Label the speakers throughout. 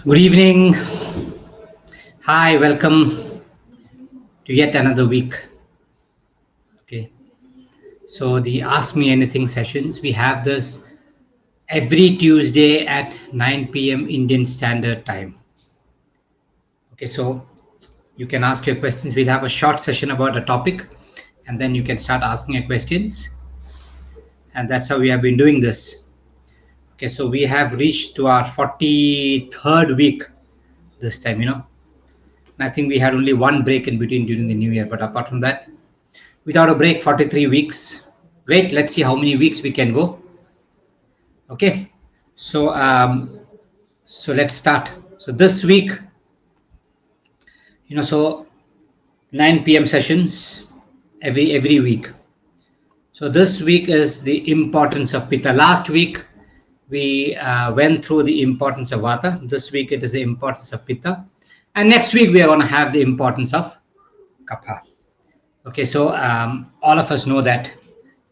Speaker 1: Good evening. Hi, welcome to yet another week. Okay, so the Ask Me Anything sessions, we have this every Tuesday at 9 p.m. Indian Standard Time. Okay, so you can ask your questions. We'll have a short session about a topic and then you can start asking your questions. And that's how we have been doing this. Okay, so we have reached to our 43rd week this time, And I think we had only one break in between during the new year, but apart from that, without a break, 43 weeks. Great. Let's see how many weeks we can go. Okay. So let's start. So this week, so 9 p.m. sessions every week. So this week is the importance of Pitta. Last week we went through the importance of Vata. This week it is the importance of Pitta, and next week we are going to have the importance of Kapha. Okay, so all of us know that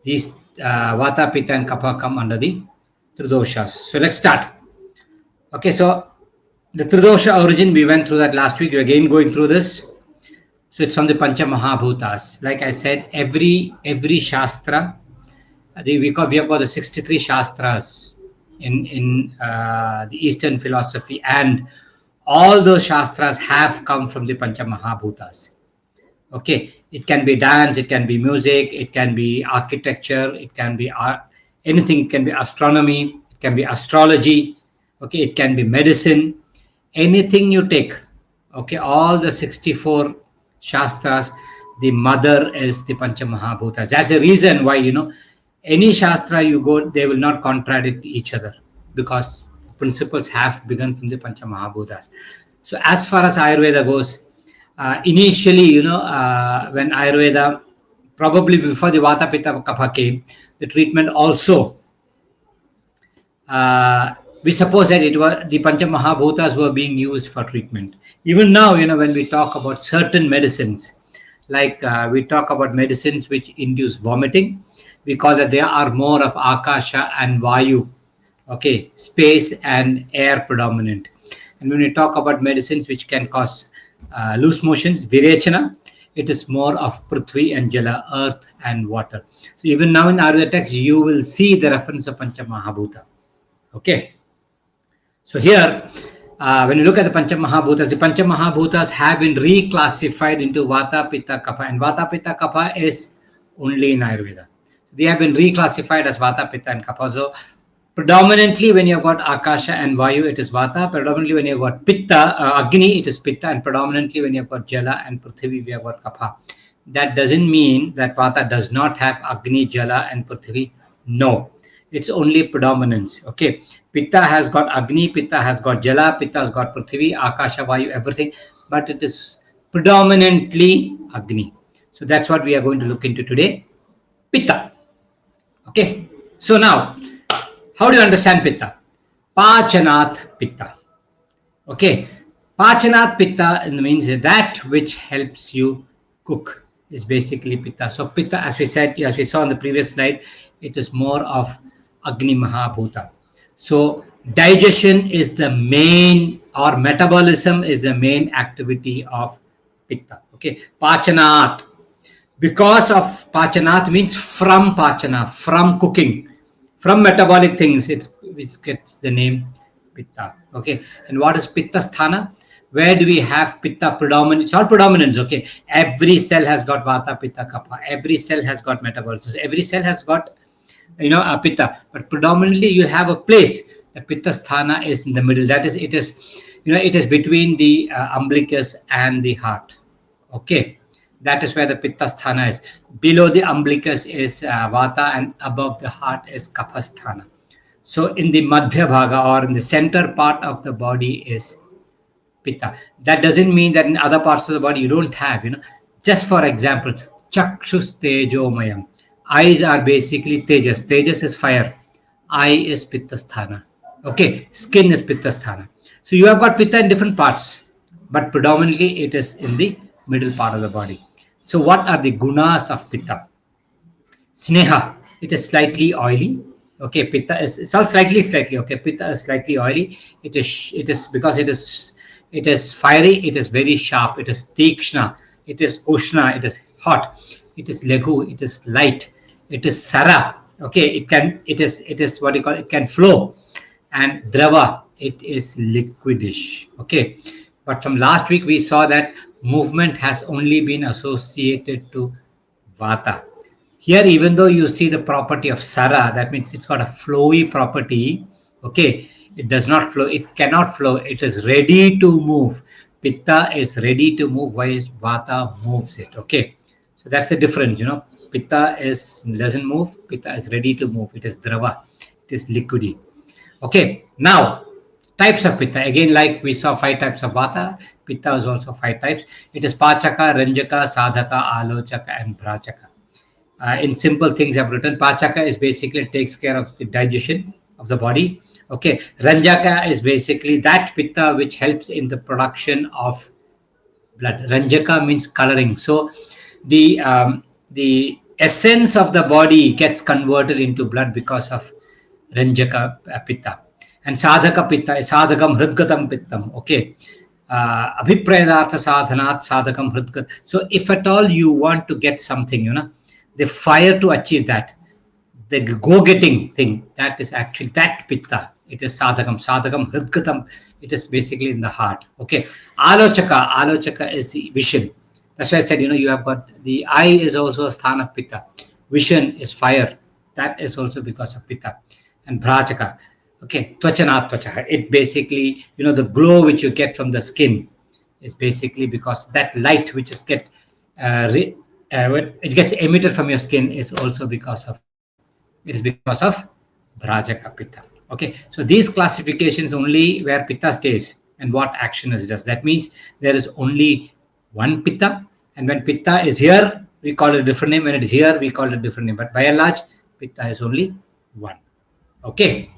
Speaker 1: these Vata, Pitta and Kapha come under the Tridoshas. So let's start. Okay, so the Tridosha origin, we went through that last week. We're again going through this. So it's from the Pancha Mahabhutas. Like I said, every Shastra, we have got the 63 Shastras in the Eastern philosophy, and all those Shastras have come from the Pancha Mahabhutas. Okay, it can be dance, it can be music, it can be architecture, it can be art, anything. It can be astronomy, it can be astrology. Okay, it can be medicine, anything you take. Okay, all the 64 Shastras, the mother is the Pancha Mahabhutas. That's the reason why, any Shastra you go, they will not contradict each other because the principles have begun from the Pancha Mahabhutas. So as far as Ayurveda goes, initially, when Ayurveda, probably before the Vata, Pitta, Kapha came, the treatment also, we suppose that it was the Pancha Mahabhutas were being used for treatment. Even now, when we talk about certain medicines, like we talk about medicines which induce vomiting, we call that they are more of Akasha and Vayu, okay, space and air predominant. And when we talk about medicines which can cause loose motions, Virechana, it is more of Prithvi and Jala, earth and water. So even now in Ayurveda text, you will see the reference of Pancha Mahabhuta. Okay. So here, when you look at the Pancha Mahabhutas have been reclassified into Vata, Pitta, Kapha. And Vata, Pitta, Kapha is only in Ayurveda. They have been reclassified as Vata, Pitta and Kapha. So predominantly when you've got Akasha and Vayu, it is Vata. Predominantly when you've got Pitta, Agni, it is Pitta. And predominantly when you've got Jala and Prithvi, we have got Kapha. That doesn't mean that Vata does not have Agni, Jala and Prithvi. No, it's only predominance. Okay, Pitta has got Agni, Pitta has got Jala, Pitta has got Prithvi, Akasha, Vayu, everything. But it is predominantly Agni. So that's what we are going to look into today. Pitta. Okay, so now, how do you understand Pitta? Pachanat Pitta. Okay, Pachanat Pitta means that which helps you cook is basically Pitta. So Pitta, as we said, as we saw on the previous slide, it is more of Agni Mahabhuta. So digestion is the main, or metabolism is the main activity of Pitta. Okay, Pachanat. Because of Pachanat means from Pachana, from cooking, from metabolic things, it gets the name Pitta. Okay, and what is Pitta Sthana? Where do we have Pitta predominant? It's all predominance. Okay, every cell has got Vata, Pitta, Kapha. Every cell has got metabolism. Every cell has got, a Pitta, but predominantly you have a place. The Pitta Sthana is in the middle. That is, it is between the umbilicus and the heart. Okay. That is where the Pitta Sthana is. Below the umbilicus is Vata and above the heart is Kapha Sthana. So in the Madhya Bhaga or in the center part of the body is Pitta. That doesn't mean that in other parts of the body you don't have, Just for example, Chakshus Tejomayam. Eyes are basically Tejas. Tejas is fire. Eye is Pitta Sthana. Okay, skin is Pitta Sthana. So you have got Pitta in different parts, but predominantly it is in the middle part of the body. So what are the gunas of Pitta? Sneha, it is slightly oily. Okay, pitta is, it's all slightly. Okay, pitta is slightly oily. It is because it is fiery. It is very sharp. It is tikshna. It is ushna. It is hot. It is legu. It is light. It is sara. Okay, it is what you call, it can flow. And drava, it is liquidish. Okay, but from last week we saw that movement has only been associated to vata. Here, even though you see the property of Sara, that means it's got a flowy property. Okay, it does not flow, it cannot flow, it is ready to move. Pitta is ready to move while Vata moves it. Okay, so that's the difference, Pitta doesn't move, Pitta is ready to move, it is Drava, it is liquidy. Okay, now types of Pitta. Again, like we saw 5 types of Vata, Pitta is also 5 types. It is Pachaka, Ranjaka, Sadhaka, Alochaka, and Brachaka. In simple things I've written, Pachaka is basically takes care of the digestion of the body. Okay, Ranjaka is basically that Pitta which helps in the production of blood. Ranjaka means coloring. So the essence of the body gets converted into blood because of Ranjaka Pitta. And Sadhaka Pitta is Sadhakam Hridgatam Pittam. Okay. Abhiprayadartha sadhanat sadhakam hridgat. So if at all you want to get something, the fire to achieve that, the go-getting thing, that is actually that Pitta. It is Sadhakam Hridgatam. It is basically in the heart. Okay. Alochaka is the vision. That's why I said, you have got the eye is also a sthan of Pitta. Vision is fire. That is also because of Pitta. And Brachaka. Okay. Tvachanat Tvachaha. It basically, the glow which you get from the skin is basically because that light which is it gets emitted from your skin is also because of Brajaka Pitta. Okay, so these classifications only where Pitta stays and what action it does. That means there is only one Pitta, and when Pitta is here, we call it a different name. When it is here, we call it a different name. But by and large, Pitta is only one. Okay.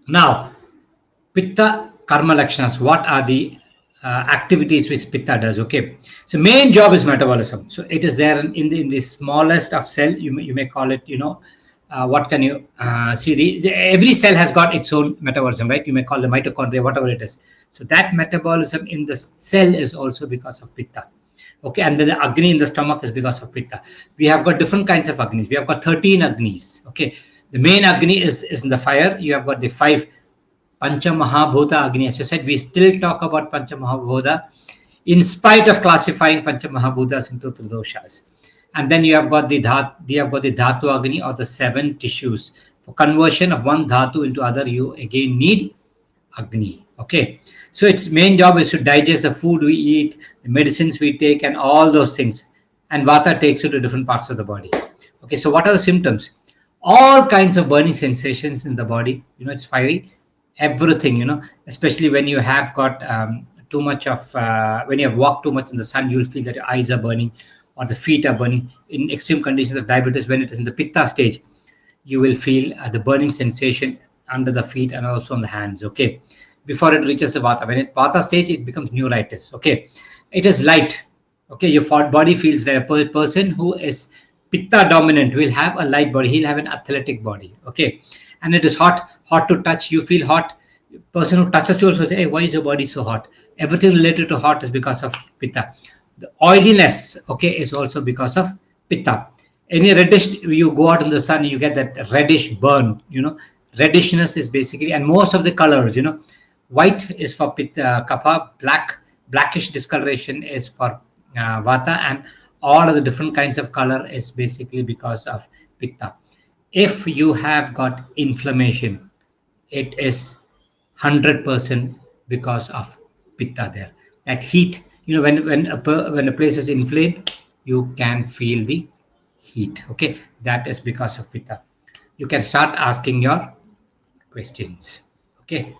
Speaker 1: Now, Pitta Karma Lakshanas. What are the activities which Pitta does? Okay, so main job is metabolism. So it is there in the smallest of cell. You may call it, what can you see? Every cell has got its own metabolism, right? You may call the mitochondria, whatever it is. So that metabolism in the cell is also because of Pitta. Okay, and then the Agni in the stomach is because of Pitta. We have got different kinds of Agnis. We have got 13 Agnis. Okay, the main Agni is in the fire. You have got the 5 Pancha Mahabhuta Agni. As you said, we still talk about Pancha Mahabhuta in spite of classifying Pancha Mahabhutas into Tridoshas. And then you have got the Dhatu Agni, or the 7 tissues. For conversion of one Dhatu into other, you again need Agni. Okay, so its main job is to digest the food we eat, the medicines we take, and all those things. And Vata takes you to different parts of the body. Okay, so what are the symptoms? All kinds of burning sensations in the body. It's fiery. Everything, especially when you have got too much of, when you have walked too much in the sun, you'll feel that your eyes are burning or the feet are burning. In extreme conditions of diabetes, when it is in the Pitta stage, you will feel the burning sensation under the feet and also on the hands. Okay, before it reaches the Vata. When it Vata stage, it becomes neuritis. Okay, it is light. Okay, your body feels like a person who is Pitta dominant will have a light body. He'll have an athletic body. Okay, and it is hot to touch. You feel hot. Person who touches you also say, hey, why is your body so hot? Everything related to hot is because of Pitta. The oiliness, okay, is also because of Pitta. Any reddish, you go out in the sun, you get that reddish burn. Reddishness is basically, and most of the colors, white is for Pitta, Kapha, blackish discoloration is for Vata, and all of the different kinds of color is basically because of Pitta. If you have got inflammation, it is 100% because of Pitta there. That heat, when a place is inflamed, you can feel the heat. Okay, that is because of Pitta. You can start asking your questions. Okay.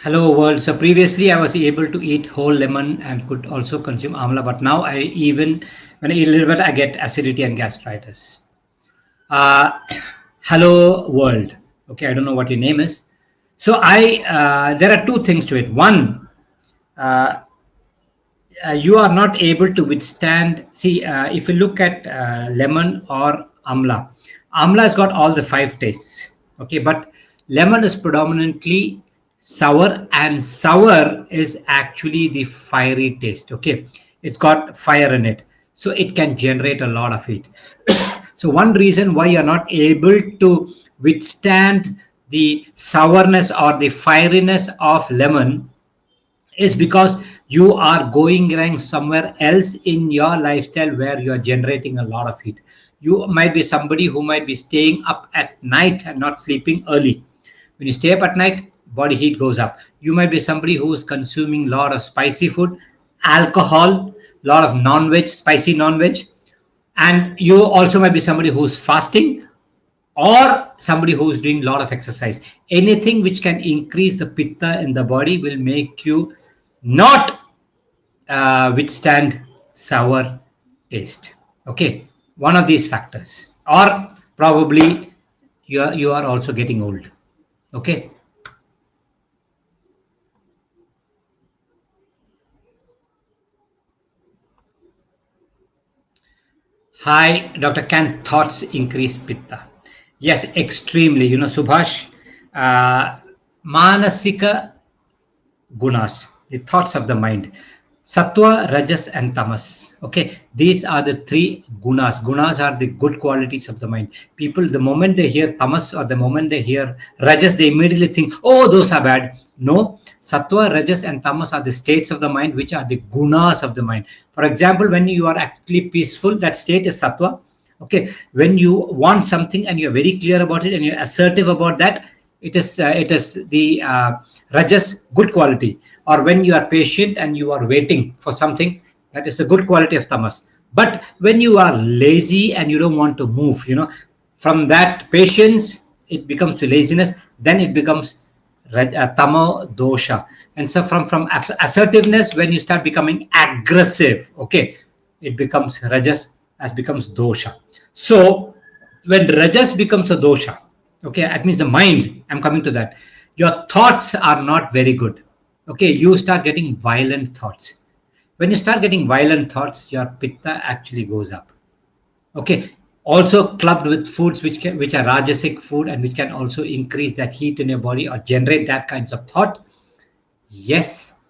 Speaker 1: Hello world. So previously I was able to eat whole lemon and could also consume amla, but now when I eat a little bit, I get acidity and gastritis. Hello world. Okay, I don't know what your name is. So there are 2 things to it. One, you are not able to withstand. See, if you look at lemon or amla has got all the five tastes. Okay, but lemon is predominantly sour, and sour is actually the fiery taste. Okay, it's got fire in it, so it can generate a lot of heat. So one reason why you're not able to withstand the sourness or the fieriness of lemon is because you are going wrong somewhere else in your lifestyle where you are generating a lot of heat. You might be somebody who might be staying up at night and not sleeping early. When you stay up at night, body heat goes up. You might be somebody who is consuming a lot of spicy food, alcohol, a lot of non-veg, spicy non-veg, and you also might be somebody who's fasting or somebody who's doing a lot of exercise. Anything which can increase the pitta in the body will make you not withstand sour taste. Okay, one of these factors, or probably you are also getting old. Okay. Hi, Dr. Can thoughts increase pitta? Yes, extremely. Subhash, uh, manasika gunas, the thoughts of the mind. Sattva, Rajas, and Tamas. Okay, these are the three gunas. Gunas are the good qualities of the mind. People, the moment they hear Tamas or the moment they hear Rajas, they immediately think, oh, those are bad. No, Sattva, Rajas, and Tamas are the states of the mind, which are the gunas of the mind. For example, when you are actually peaceful, that state is Sattva. Okay, when you want something and you're very clear about it and you're assertive about that, it is the Rajas, good quality. Or when you are patient and you are waiting for something, that is a good quality of Tamas. But when you are lazy and you don't want to move, from that patience it becomes to laziness, then it becomes tamo dosha. And so from assertiveness, when you start becoming aggressive, okay, it becomes Rajas, as becomes dosha. So when Rajas becomes a dosha, okay, that means the mind, I'm coming to that, your thoughts are not very good. Okay, you start getting violent thoughts. When you start getting violent thoughts, your pitta actually goes up. Okay, also clubbed with foods which are rajasic food and which can also increase that heat in your body or generate that kinds of thought. Yes,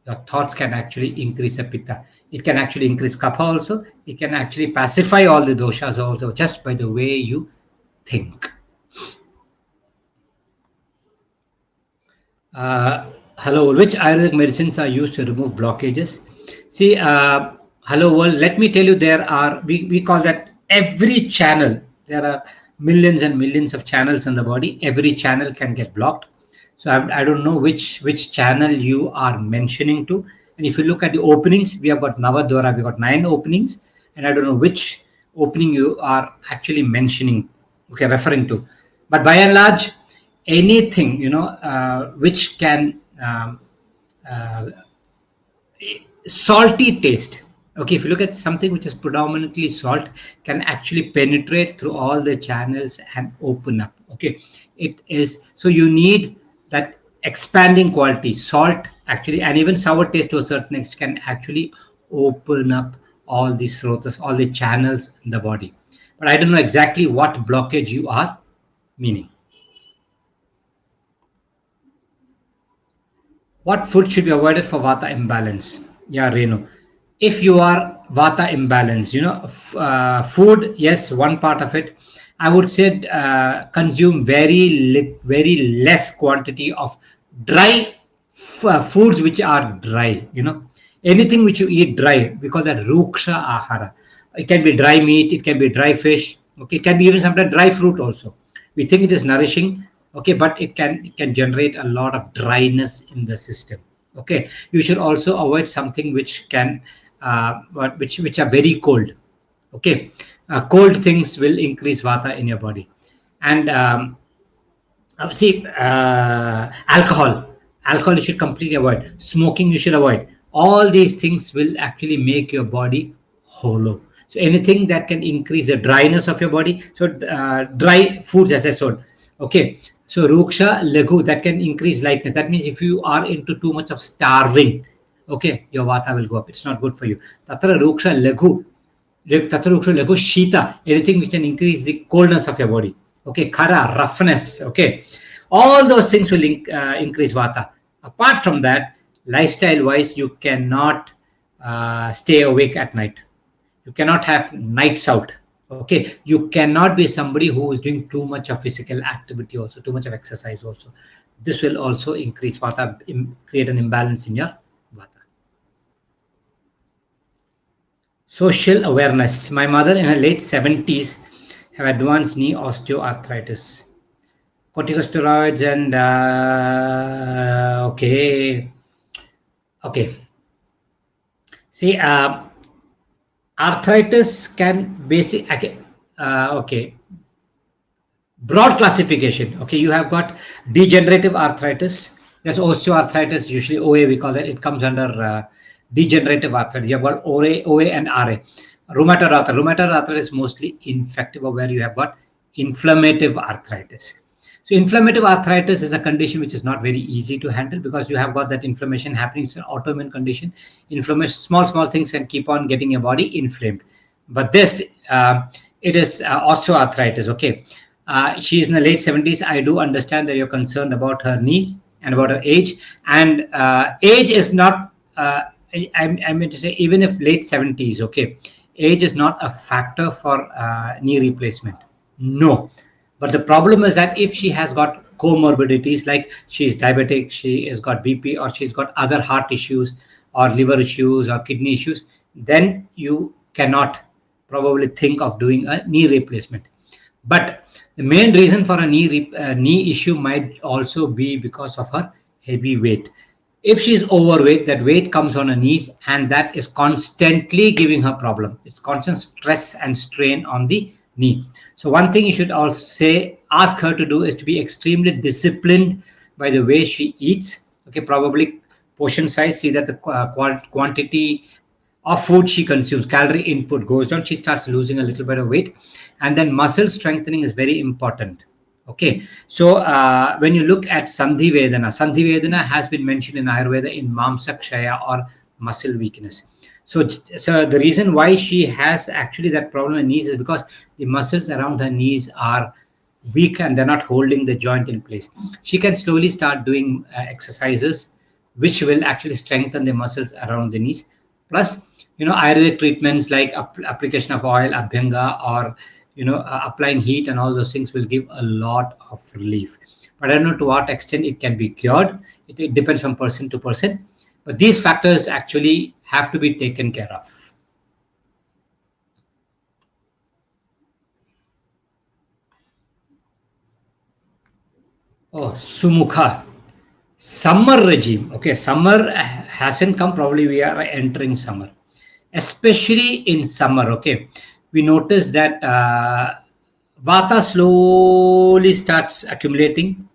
Speaker 1: your thoughts can actually increase the pitta. It can actually increase kapha also. It can actually pacify all the doshas also just by the way you think. Hello, which Ayurvedic medicines are used to remove blockages? See, hello world, let me tell you, we call that every channel. There are millions and millions of channels in the body. Every channel can get blocked. So I don't know which channel you are mentioning to. And if you look at the openings, we have got Navadwara, we got 9 openings. And I don't know which opening you are actually mentioning, okay, referring to. But by and large, anything which can uh, salty taste, okay, if you look at something which is predominantly salt, can actually penetrate through all the channels and open up. Okay, it is, so you need that expanding quality. Salt actually, and even sour taste to a certain extent, can actually open up all the srotas, all the channels in the body. But I don't know exactly what blockage you are meaning. What food should be avoided for vata imbalance? Yeah, Renu. If you are vata imbalance, food, yes, one part of it. I would say consume very less quantity of dry foods which are dry. Anything which you eat dry, because that ruksha ahara. It can be dry meat, it can be dry fish. Okay, it can be even sometimes dry fruit also. We think it is nourishing, okay, but it can generate a lot of dryness in the system. Okay, you should also avoid something which can which are very cold. Okay, cold things will increase vata in your body. And see, alcohol you should completely avoid. Smoking you should avoid. All these things will actually make your body hollow. So anything that can increase the dryness of your body, so dry foods, as I said. Okay, so ruksha lagu, that can increase lightness. That means if you are into too much of starving, okay, your vata will go up. It's not good for you. Tatra ruksha laghu, tatra ruksha laghu shita, anything which can increase the coldness of your body. Okay, khara, roughness. Okay, all those things will increase vata. Apart from that, lifestyle wise, you cannot stay awake at night. You cannot have nights out. Okay, you cannot be somebody who is doing too much of physical activity, also too much of exercise also. This will also increase vata, create an imbalance in your vata. Social awareness. My mother in her late 70s have advanced knee osteoarthritis, corticosteroids, and okay. See, arthritis can okay, broad classification. Okay, you have got degenerative arthritis. There's osteoarthritis, usually OA we call that. It comes under degenerative arthritis. You have got OA and RA. Rheumatoid arthritis is mostly infective, or where you have got inflammative arthritis. So inflammative arthritis is a condition which is not very easy to handle, because you have got that inflammation happening. It's an autoimmune condition. Inflammation, small things can keep on getting your body inflamed. But this, it is osteoarthritis. Okay, she is in the late 70s. I do understand that you're concerned about her knees and about her age. And age is not, I mean to say, even if late 70s, okay, age is not a factor for knee replacement. No. But the problem is that if she has got comorbidities, like she's diabetic, she has got BP, or she's got other heart issues or liver issues or kidney issues, then you cannot probably think of doing a knee replacement. But the main reason for a knee issue might also be because of her heavy weight. If she's overweight, that weight comes on her knees, and that is constantly giving her problem. It's constant stress and strain on the knee. So one thing you should also ask her to do is to be extremely disciplined by the way she eats. Okay, probably portion size, see that the quantity of food she consumes, calorie input goes down, she starts losing a little bit of weight. And then muscle strengthening is very important. Okay, so when you look at Sandhi Vedana has been mentioned in Ayurveda in Mamsa Kshaya, or muscle weakness. So the reason why she has actually that problem in knees is because the muscles around her knees are weak and they're not holding the joint in place. She can slowly start doing exercises which will actually strengthen the muscles around the knees. Plus, Ayurvedic treatments like application of oil, abhyanga, or applying heat and all those things will give a lot of relief. But I don't know to what extent it can be cured. It depends from person to person. But these factors actually have to be taken care of. Oh, Sumukha. Summer regime. Okay, summer hasn't come. Probably we are entering summer. Especially in summer, okay, we notice that vata slowly starts accumulating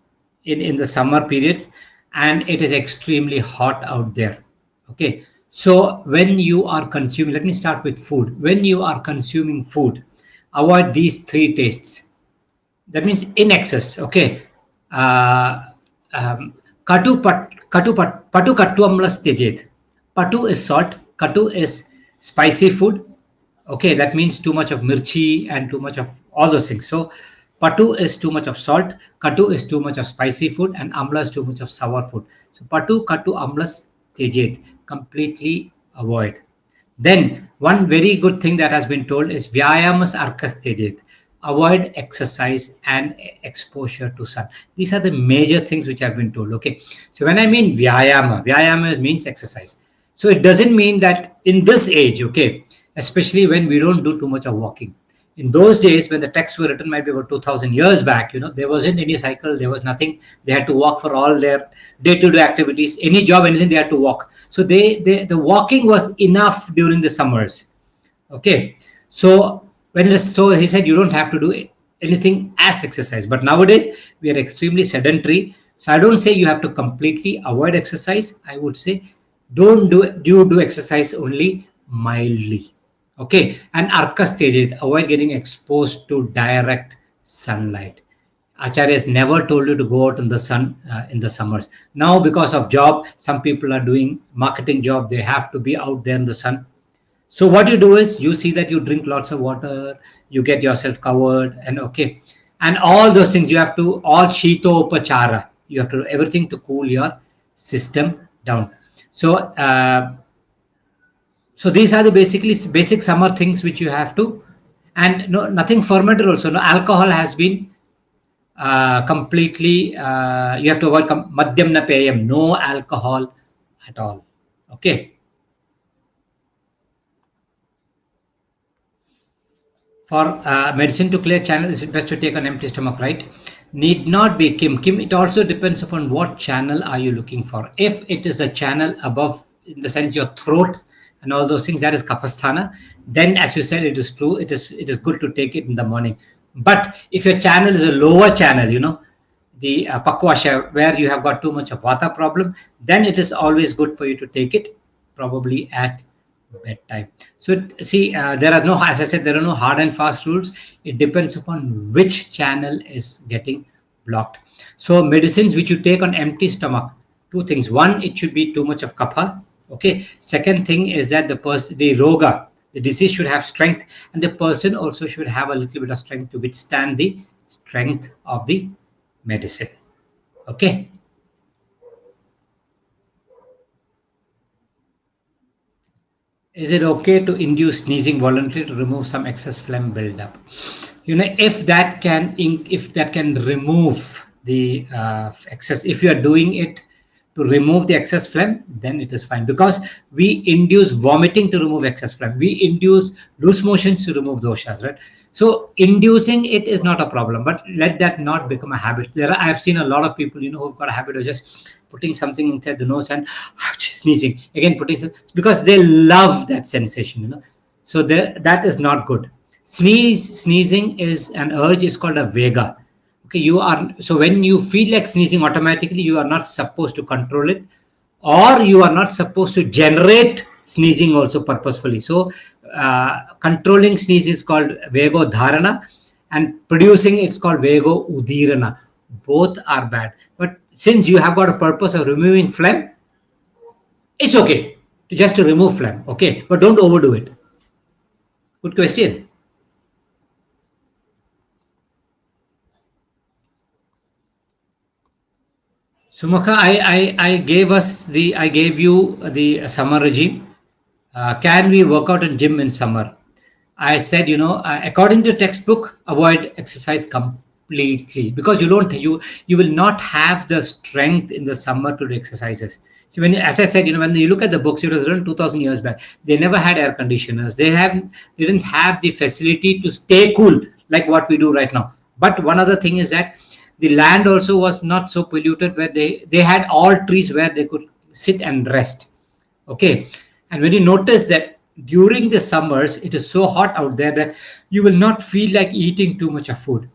Speaker 1: in the summer periods, and it is extremely hot out there. Okay, so when you are consuming, let me start with food. When you are consuming food, avoid these three tastes. That means in excess. Okay, patu kattu amlas tejet. Patu is salt, katu is spicy food. Okay, that means too much of mirchi and too much of all those things. So patu is too much of salt, katu is too much of spicy food, and amla is too much of sour food. So patu katu amlas tejet, completely avoid. Then one very good thing that has been told is vyayamas arkas tejet. Avoid exercise and exposure to sun. These are the major things which have been told. Okay, so when I mean vyayama means exercise. So it doesn't mean that in this age, okay, especially when we don't do too much of walking. In those days, when the texts were written, might be about 2000 years back, there wasn't any cycle, there was nothing. They had to walk for all their day-to-day activities, any job, anything, they had to walk. So the walking was enough during the summers. Okay, so he said you don't have to do anything as exercise. But nowadays we are extremely sedentary. So I don't say you have to completely avoid exercise. I would say don't do exercise only mildly. Okay, and arkas tejet, avoid getting exposed to direct sunlight. Acharyas never told you to go out in the sun in the summers. Now, because of job, some people are doing marketing job. They have to be out there in the sun. So what you do is you see that you drink lots of water, you get yourself covered, and okay, and all those things you have to all shito upachara. You have to do everything to cool your system down. So so these are the basically basic summer things which you have to, and no nothing fermented also. No alcohol has been completely. You have to avoid madhyam na payam, no alcohol at all. Okay. For medicine to clear channel, it's best to take an empty stomach, right? Need not be Kim. It also depends upon what channel are you looking for. If it is a channel above, in the sense your throat and all those things, that is kapasthana. Then, as you said, it is true. It is good to take it in the morning. But if your channel is a lower channel, the pakwasha, where you have got too much of vata problem, then it is always good for you to take it probably at bedtime. So see, there are no, as I said, there are no hard and fast rules. It depends upon which channel is getting blocked. So medicines which you take on empty stomach, two things. One, it should be too much of kapha. Okay. Second thing is that the roga, the disease should have strength, and the person also should have a little bit of strength to withstand the strength of the medicine. Okay. Is it okay to induce sneezing voluntarily to remove some excess phlegm buildup? If that can remove the excess, if you are doing it to remove the excess phlegm, then it is fine, because we induce vomiting to remove excess phlegm. We induce loose motions to remove doshas, right? So inducing it is not a problem, but let that not become a habit. I have seen a lot of people, who've got a habit of just putting something inside the nose and sneezing again, because they love that sensation, So that is not good. Sneezing is an urge. Is called a vega. Okay, so when you feel like sneezing, automatically you are not supposed to control it, or you are not supposed to generate sneezing also purposefully. So controlling sneeze is called vego dharana, and producing it's called vego udirana. Both are bad. But since you have got a purpose of removing phlegm, it's okay to remove phlegm. Okay, but don't overdo it. Good question. Sumukha, I gave you the summer regime. Can we work out in gym in summer? I said, according to textbook, avoid exercise completely, because you will not have the strength in the summer to do exercises. So as I said, when you look at the books, it was written 2000 years back. They never had air conditioners. They didn't have the facility to stay cool like what we do right now. But one other thing is that the land also was not so polluted, where they had all trees where they could sit and rest. Okay. And when you notice that during the summers, it is so hot out there that you will not feel like eating too much of food.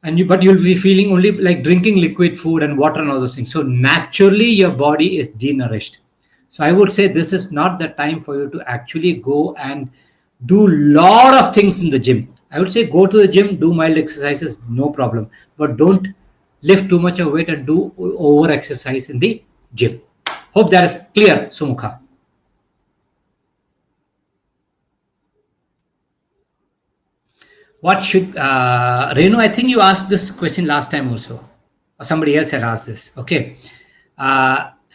Speaker 1: But you'll be feeling only like drinking liquid food and water and all those things. So naturally your body is denourished. So I would say this is not the time for you to actually go and do a lot of things in the gym. I would say go to the gym, do mild exercises, no problem. But don't lift too much of weight and do over exercise in the gym. Hope that is clear, Sumukha. What should Renu? I think you asked this question last time also, or somebody else had asked this. Okay,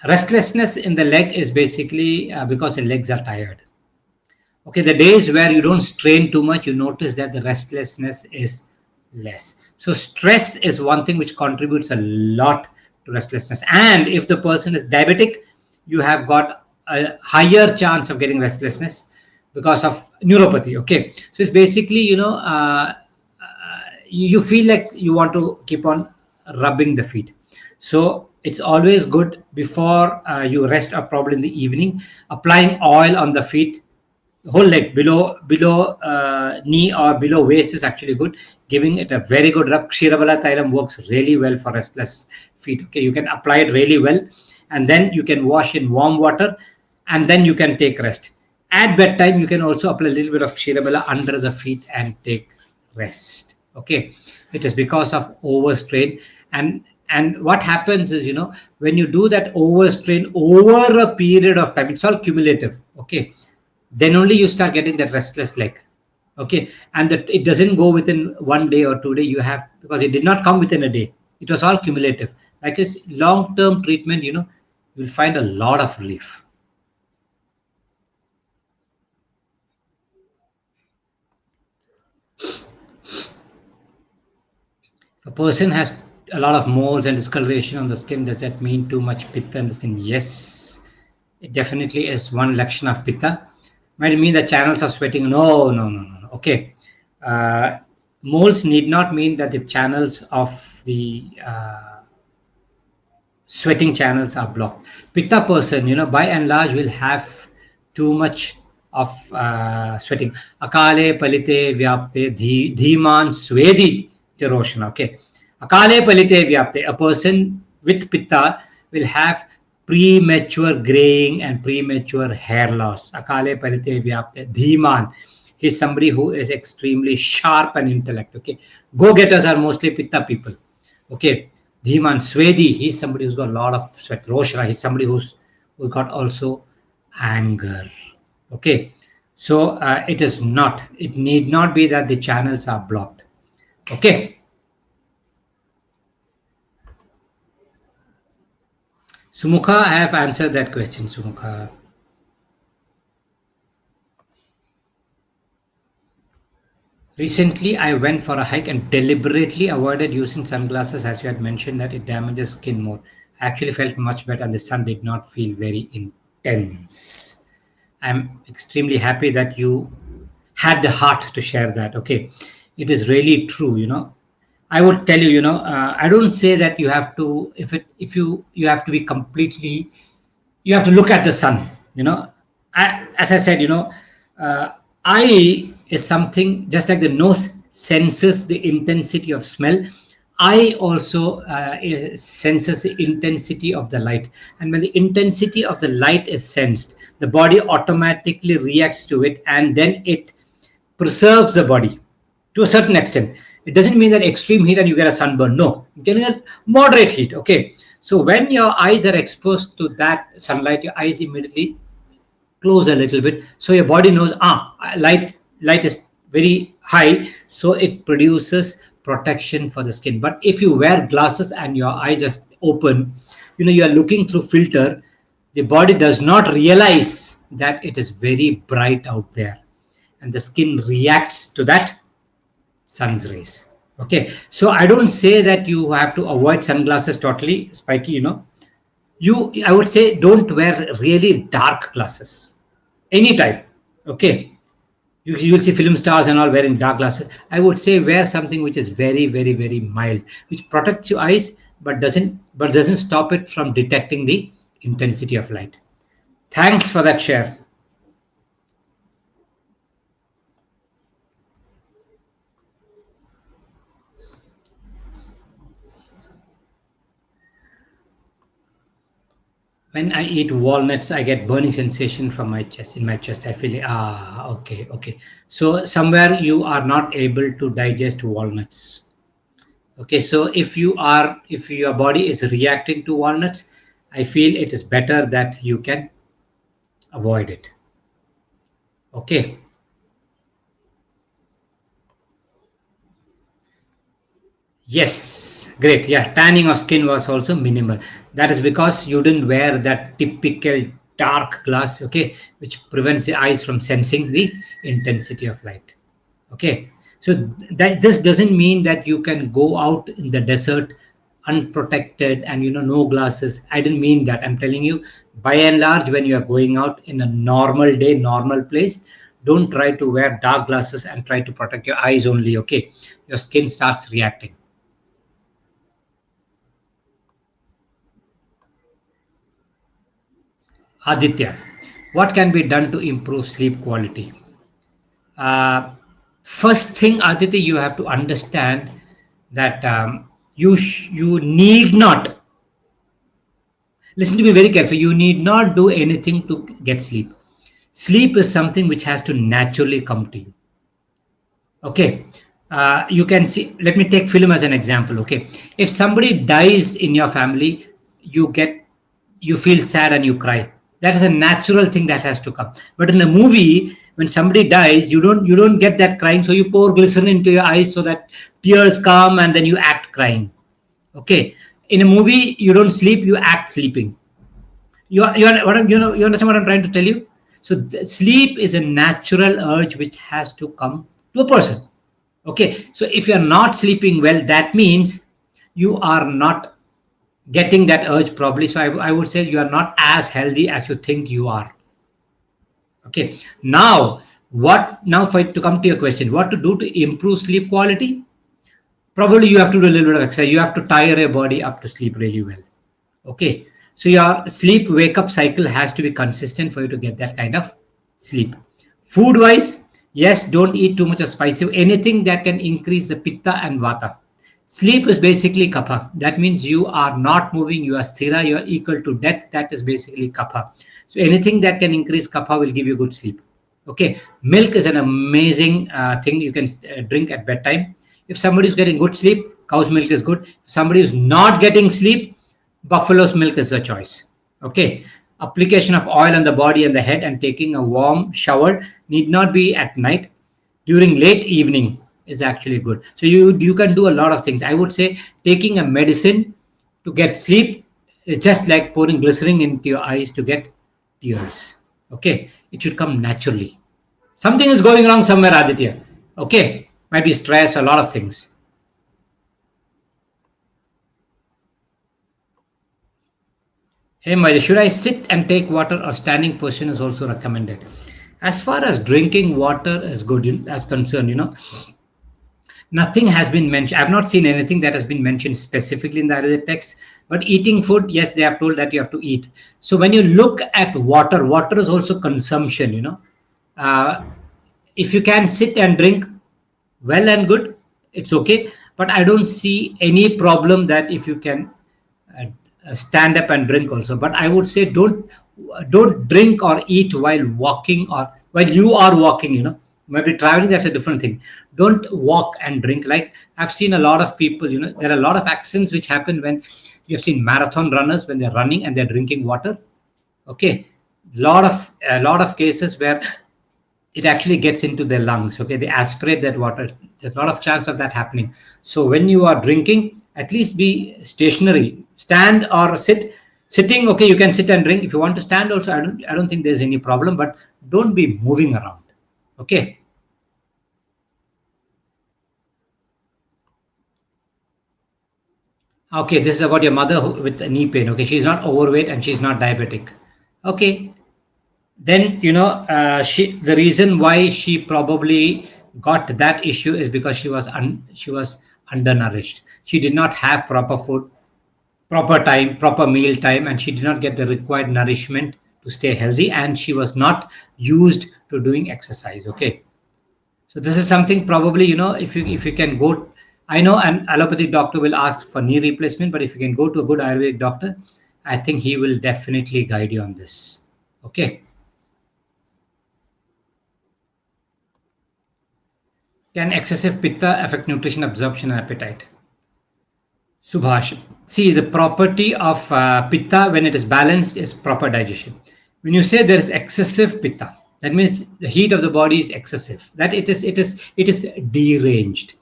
Speaker 1: restlessness in the leg is basically because the legs are tired. Okay, the days where you don't strain too much, you notice that the restlessness is less. So stress is one thing which contributes a lot to restlessness. And if the person is diabetic, you have got a higher chance of getting restlessness because of neuropathy. Okay, so it's basically you feel like you want to keep on rubbing the feet. So it's always good before you rest, or probably in the evening, applying oil on the feet. Whole leg, below knee or below waist is actually good. Giving it a very good rub. Kshiravala Thailam works really well for restless feet. Okay, you can apply it really well, and then you can wash in warm water, and then you can take rest. At bedtime, you can also apply a little bit of Kshiravala under the feet and take rest. Okay, It is because of overstrain. And what happens is, when you do that overstrain over a period of time, it's all cumulative. Okay, then only you start getting that restless leg. Okay, and that it doesn't go within 1 day or 2 day. You have, because it did not come within a day. It was all cumulative. Like a long-term treatment, you'll find a lot of relief. If a person has a lot of moles and discoloration on the skin, does that mean too much pitta in the skin? Yes, it definitely is one lection of pitta. Might mean the channels are sweating. No, no, no, no. Okay. Uh, Moles need not mean that the channels of the sweating channels are blocked. Pitta person, by and large will have too much of sweating. Akale palite vyapte dhiman swedi tiroshana. Okay. Akale palite vyapte. A person with pitta will have premature graying and premature hair loss. Akale palite vyapte dhiman. He's somebody who is extremely sharp and intellect. Okay. Go-getters are mostly pitta people. Okay. Dhiman Swedi, he's somebody who's got a lot of sweat. Roshra, he's somebody who's got also anger. Okay, so it need not be that the channels are blocked. Okay. Sumukha, I have answered that question, Sumukha. Recently, I went for a hike and deliberately avoided using sunglasses, as you had mentioned that it damages skin more. I actually felt much better and the sun did not feel very intense. I'm extremely happy that you had the heart to share that. Okay. It is really true. I would tell you, I don't say that you have to, if you have to be completely, you have to look at the sun. As I said, eye is something just like the nose senses the intensity of smell. Eye also senses the intensity of the light, and when the intensity of the light is sensed, the body automatically reacts to it, and then it preserves the body to a certain extent. It doesn't mean that extreme heat and you get a sunburn. No, you can get moderate heat. Okay, so when your eyes are exposed to that sunlight, your eyes immediately close a little bit, so your body knows light is very high, so it produces protection for the skin. But if you wear glasses and your eyes are open, you are looking through filter, the body does not realize that it is very bright out there, and the skin reacts to that sun's rays. Okay, so I don't say that you have to avoid sunglasses totally, Spiky. I would say don't wear really dark glasses anytime. Okay, you'll see film stars and all wearing dark glasses. I would say wear something which is very, very, very mild, which protects your eyes but doesn't stop it from detecting the intensity of light. Thanks for that share. When I eat walnuts, I get burning sensation from my chest. In my chest, I feel okay. So somewhere you are not able to digest walnuts. Okay, so if your body is reacting to walnuts, I feel it is better that you can avoid it. Okay. Yes, great. Yeah, tanning of skin was also minimal. That is because you didn't wear that typical dark glass, okay, which prevents the eyes from sensing the intensity of light. Okay, so this doesn't mean that you can go out in the desert unprotected and no glasses. I didn't mean that. I'm telling you, by and large, when you are going out in a normal day, normal place, don't try to wear dark glasses and try to protect your eyes only. Okay, your skin starts reacting. Aditya, what can be done to improve sleep quality? Uh, First thing, Aditya, you have to understand that you need not, listen to me very carefully, you need not do anything to get sleep. Sleep is something which has to naturally come to you. Okay. You can see, let me take film as an example. Okay, if somebody dies in your family, you get, you feel sad and you cry. That is a natural thing that has to come. But in a movie, when somebody dies, you don't get that crying, so you pour glycerin into your eyes so that tears come and then you act crying. Okay, in a movie you don't sleep, you act sleeping. You understand what I'm trying to tell you? So sleep is a natural urge which has to come to a person. Okay, so if you're not sleeping well, that means you are not getting that urge properly. So I would say you are not as healthy as you think you are. Okay, now what, now for to come to your question, what to do to improve sleep quality? Probably you have to do a little bit of exercise. You have to tire your body up to sleep really well. Okay, so your sleep wake up cycle has to be consistent for you to get that kind of sleep. Food wise, yes, don't eat too much of spicy, anything that can increase the pitta and vata. Sleep is basically kapha. That means you are not moving, you are sthira, you are equal to death. That is basically kapha. So anything that can increase kapha will give you good sleep. Okay, milk is an amazing thing you can drink at bedtime. If somebody is getting good sleep, cow's milk is good. If somebody is not getting sleep, buffalo's milk is the choice. Okay, application of oil on the body and the head and taking a warm shower need not be at night. During late evening is actually good. So you can do a lot of things. I would say taking a medicine to get sleep is just like pouring glycerin into your eyes to get tears. Okay, it should come naturally. Something is going wrong somewhere, Aditya. Okay, might be stress, a lot of things. Hey, Maya, should I sit and take water or standing position is also recommended? As far as drinking water is good as concerned, nothing has been mentioned. I've not seen anything that has been mentioned specifically in the Ayurveda text. But eating food, yes, they have told that you have to eat. So when you look at water, water is also consumption. Uh, if you can sit and drink, well and good, it's okay. But I don't see any problem that if you can stand up and drink also. But I would say don't drink or eat while walking or while you are walking. Maybe traveling, that's a different thing. Don't walk and drink. Like I've seen a lot of people, there are a lot of accidents which happen when you've seen marathon runners when they're running and they're drinking water. Okay, a lot of cases where it actually gets into their lungs. Okay, they aspirate that water. There's a lot of chance of that happening. So when you are drinking, at least be stationary, stand or sitting. Okay, you can sit and drink. If you want to stand also, I don't think there's any problem, but don't be moving around. Okay. Okay, this is about your mother with knee pain. Okay, she's not overweight and she's not diabetic. Okay, then the reason why she probably got that issue is because she was undernourished. She did not have proper food, proper time, proper meal time, and she did not get the required nourishment to stay healthy, and she was not used to doing exercise. Okay, so this is something probably, if you can go, I know an allopathic doctor will ask for knee replacement, but if you can go to a good Ayurvedic doctor, I think he will definitely guide you on this. Okay. Can excessive pitta affect nutrition absorption and appetite? Subhash, see, the property of pitta when it is balanced is proper digestion. When you say there is excessive pitta, that means the heat of the body is excessive. That it is deranged.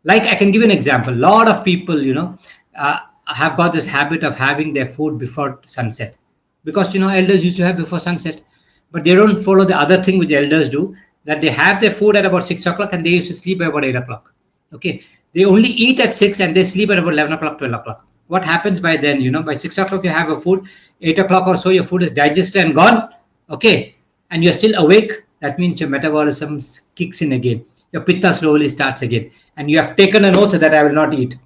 Speaker 1: Like I can give you an example. A lot of people, have got this habit of having their food before sunset, because elders used to have before sunset, but they don't follow the other thing which the elders do, that they have their food at about 6 o'clock and they used to sleep by about 8 o'clock. Okay, they only eat at 6 and they sleep at about 11 o'clock, 12 o'clock. What happens by then? By 6 o'clock you have a food, 8 o'clock or so your food is digested and gone. Okay, and you're still awake. That means your metabolism kicks in again. Your pitta slowly starts again, and you have taken an oath that I will not eat.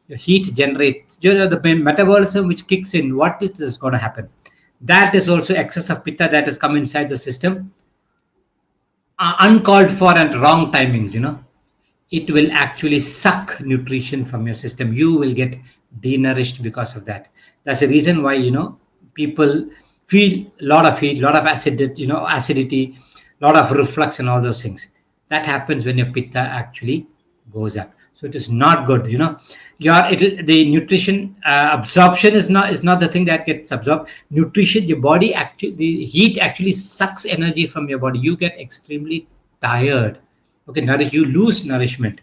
Speaker 1: Your heat generates, the metabolism which kicks in. What is going to happen? That is also excess of pitta that has come inside the system, uncalled for and wrong timings. It will actually suck nutrition from your system. You will get denourished because of that. That's the reason why people feel a lot of heat, a lot of acidity, a lot of reflux and all those things. That happens when your pitta actually goes up. So it is not good. The nutrition absorption is not the thing that gets absorbed. Nutrition, your body actually, the heat actually sucks energy from your body. You get extremely tired. Okay, you lose nourishment.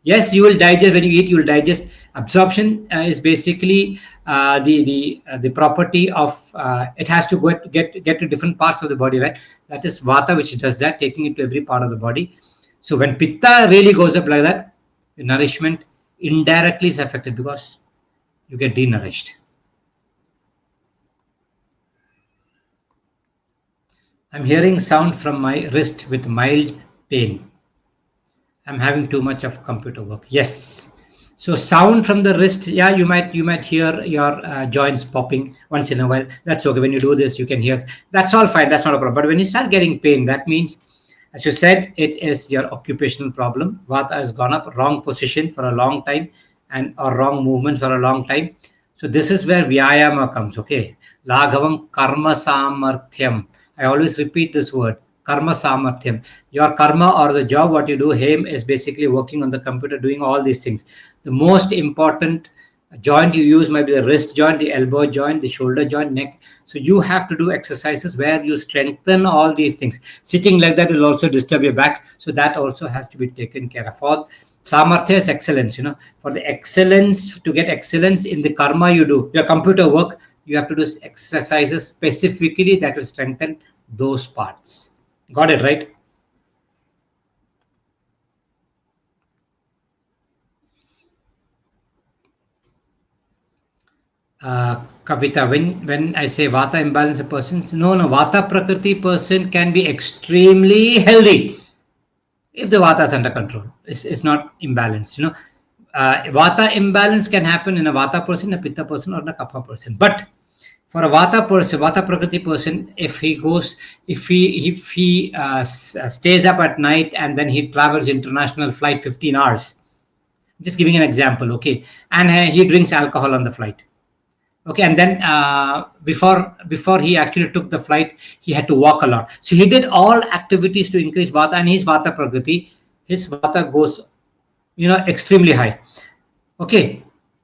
Speaker 1: Yes, you will digest. When you eat, you will digest. Absorption is basically the property of it has to get to different parts of the body, right? That is vata, which does that, taking it to every part of the body. So when pitta really goes up like that, the nourishment indirectly is affected because you get denourished. I'm hearing sound from my wrist with mild pain. I'm having too much of computer work. Yes. So sound from the wrist, yeah, you might hear your joints popping once in a while. That's okay. When you do this, you can hear. That's all fine. That's not a problem. But when you start getting pain, that means, as you said, it is your occupational problem. Vata has gone up, wrong position for a long time, or wrong movement for a long time. So this is where Vyayama comes. Okay, Laghavam Karma Samarthyam. I always repeat this word. Karma samarthyam. Your karma or the job, what you do, him, is basically working on the computer, doing all these things. The most important joint you use might be the wrist joint, the elbow joint, the shoulder joint, neck. So you have to do exercises where you strengthen all these things. Sitting like that will also disturb your back. So that also has to be taken care of. For samarthya is excellence. For the excellence, to get excellence in the karma you do, your computer work, you have to do exercises specifically that will strengthen those parts. Got it, right? Kavita, when I say vata imbalance a person, no, vata prakriti person can be extremely healthy if the vata is under control. It's not imbalanced. Vata imbalance can happen in a vata person, a pitta person, or a kapha person. But for a vata person, vata prakriti person, if he stays up at night and then he travels international flight 15 hours, just giving an example, okay, and he drinks alcohol on the flight, okay, and then before he actually took the flight, he had to walk a lot. So he did all activities to increase vata, and his vata prakriti, his vata goes, extremely high. Okay.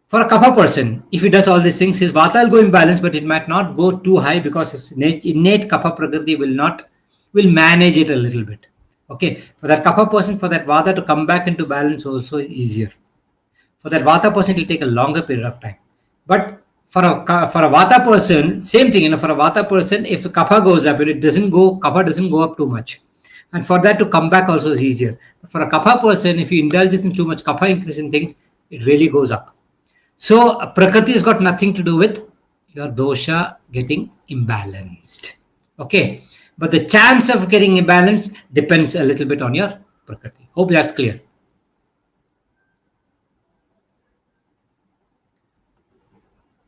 Speaker 1: For a kapha person, if he does all these things, his vata will go imbalanced, but it might not go too high because his innate kapha prakriti will manage it a little bit. Okay, for that kapha person, for that vata to come back into balance also easier. For that vata person, it will take a longer period of time. But for a vata person, same thing. For a vata person, if the kapha goes up, kapha doesn't go up too much. And for that to come back also is easier. But for a kapha person, if he indulges in too much kapha increase in things, it really goes up. So prakriti has got nothing to do with your dosha getting imbalanced. Okay. But the chance of getting imbalanced depends a little bit on your prakriti. Hope that's clear.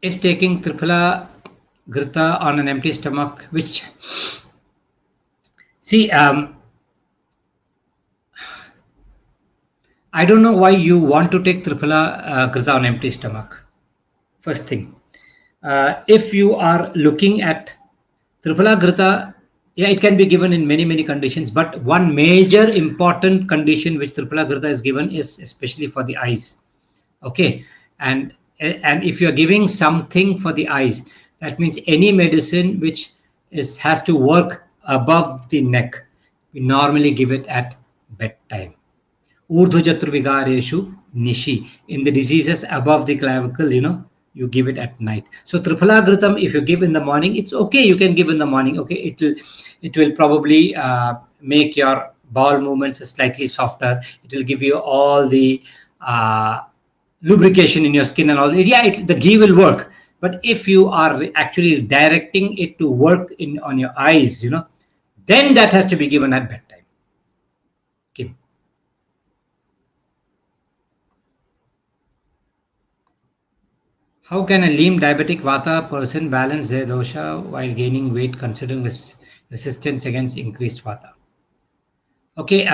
Speaker 1: Is taking Triphala Grita on an empty stomach, which, see, I don't know why you want to take Triphala Grita on empty stomach. First thing, if you are looking at Triphala Grita, yeah, it can be given in many conditions, but one major important condition which Triphala Grita is given is especially for the eyes. Okay, and if you are giving something for the eyes, that means any medicine which has to work above the neck, we normally give it at bedtime. Urdhva Vigareshu Nishi. In the diseases above the clavicle, you give it at night. So Triphala Gritam, if you give in the morning, it's okay. You can give in the morning. Okay, it will probably make your bowel movements slightly softer. It will give you all the lubrication in your skin and all. Yeah, the ghee will work. But if you are actually directing it to work on your eyes, then that has to be given at bedtime. Okay. How can a lean diabetic vata person balance their dosha while gaining weight considering resistance against increased vata? Okay.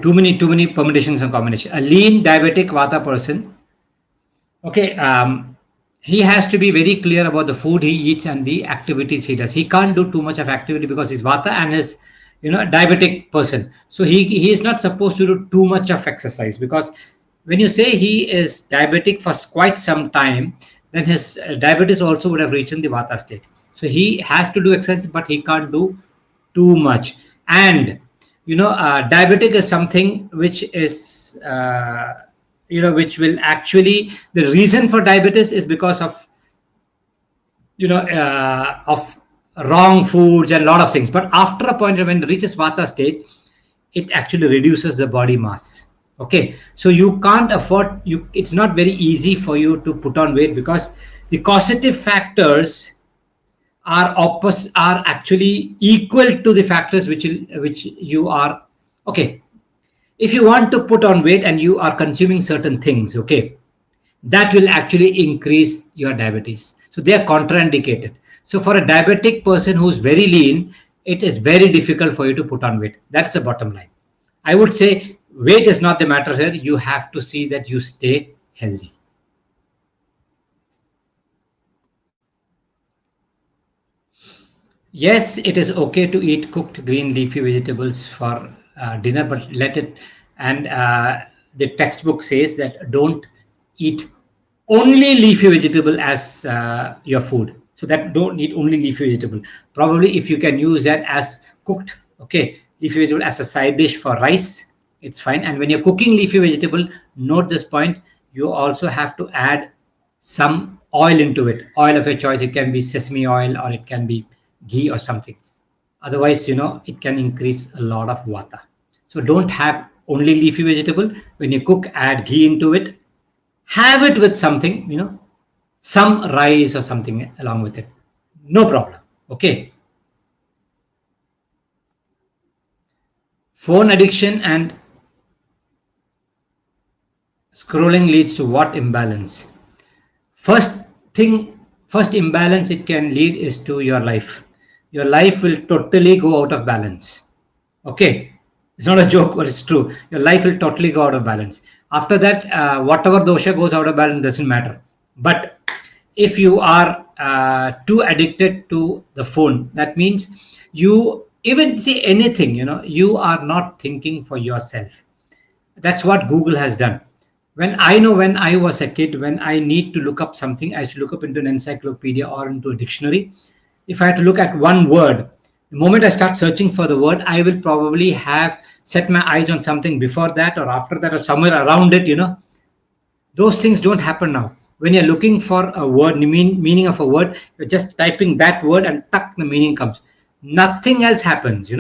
Speaker 1: Too many permutations and combinations. A lean diabetic vata person, okay, he has to be very clear about the food he eats and the activities he does. He can't do too much of activity because his vata and his diabetic person. So he is not supposed to do too much of exercise, because when you say he is diabetic for quite some time, then his diabetes also would have reached in the vata state. So he has to do exercise, but he can't do too much. And diabetic is something which is which will actually, the reason for diabetes is because of wrong foods and a lot of things. But after a point when it reaches vata state, it actually reduces the body mass. Okay, so you can't afford, it's not very easy for you to put on weight, because the causative factors are actually equal to the factors which you are. Okay, if you want to put on weight and you are consuming certain things, okay, that will actually increase your diabetes. So they are contraindicated. So for a diabetic person who's very lean, it is very difficult for you to put on weight. That's the bottom line. I would say weight is not the matter here. You have to see that you stay healthy. Yes, it is okay to eat cooked green leafy vegetables for dinner, but let it, and the textbook says that don't eat only leafy vegetable as your food. So that don't eat only leafy vegetable. Probably if you can use that as cooked, okay, leafy vegetable as a side dish for rice, it's fine. And when you're cooking leafy vegetable, note this point, you also have to add some oil into it, oil of your choice. It can be sesame oil or it can be ghee or something. Otherwise, it can increase a lot of vata. So don't have only leafy vegetable. When you cook, add ghee into it. Have it with something, some rice or something along with it. No problem. Okay. Phone addiction and scrolling leads to what imbalance? First thing, first imbalance it can lead is to your life. Your life will totally go out of balance. Okay, it's not a joke, but it's true. Your life will totally go out of balance. After that, whatever dosha goes out of balance doesn't matter. But if you are too addicted to the phone, that means you even see anything, you are not thinking for yourself. That's what Google has done. When I was a kid, when I need to look up something, I should look up into an encyclopedia or into a dictionary. If I had to look at one word, the moment I start searching for the word, I will probably have set my eyes on something before that or after that or somewhere around it. Those things don't happen now. When you're looking for a word, meaning of a word, you're just typing that word and tuck, the meaning comes. Nothing else happens.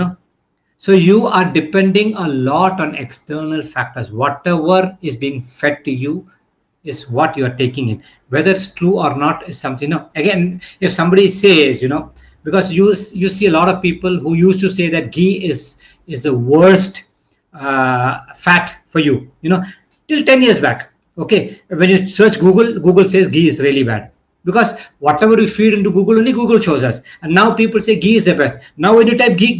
Speaker 1: So you are depending a lot on external factors. Whatever is being fed to you is what you are taking in. Whether it's true or not is something. Again, if somebody says, because you see a lot of people who used to say that ghee is the worst fat for you. Till 10 years back. Okay, when you search Google says ghee is really bad. Because whatever we feed into Google, only Google shows us. And now people say ghee is the best. Now when you type ghee